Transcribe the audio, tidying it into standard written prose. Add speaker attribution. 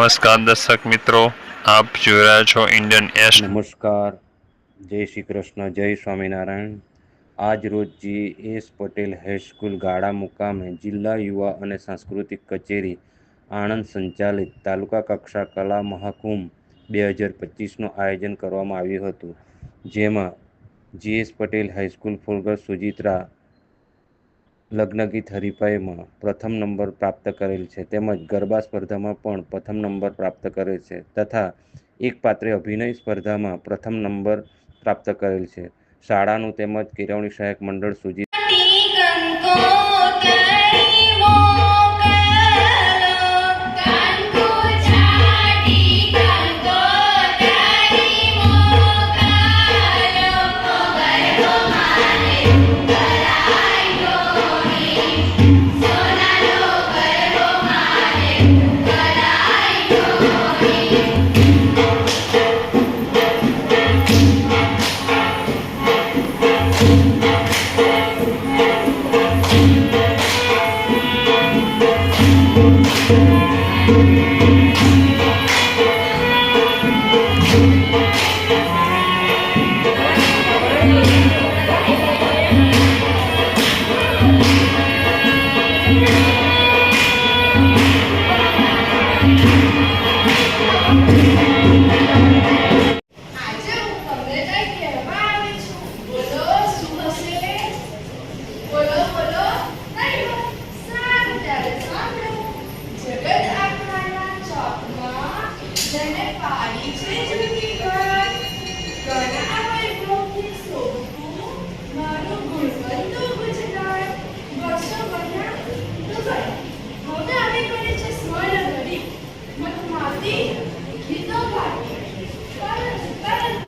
Speaker 1: નમસ્કાર દર્શક મિત્રો, આપ જોઈ રહ્યા છો ઇન્ડિયન એસ.
Speaker 2: નમસ્કાર, જય શ્રી કૃષ્ણ, જય સ્વામિનારાયણ. આજ રોજ GS પટેલ હાઈસ્કૂલ ગાળા મુકામે જિલ્લા યુવા અને સાંસ્કૃતિક કચેરી આણંદ સંચાલિત તાલુકા કક્ષા કલા મહાકુંભ 2025નું આયોજન કરવામાં આવ્યું હતું, જેમાં GS પટેલ હાઈસ્કૂલ ફુલગર સુજિત્રા લગ્નગીત હરીફાઈમાં પ્રથમ નંબર પ્રાપ્ત કરેલ છે, તેમજ ગરબા સ્પર્ધામાં પણ પ્રથમ નંબર પ્રાપ્ત કરેલ છે તથા એક પાત્રે અભિનય સ્પર્ધામાં પ્રથમ નંબર પ્રાપ્ત કરેલ છે. શાળાનું તેમજ કેળવણી સહાયક મંડળ સુજિત્રા Thank you.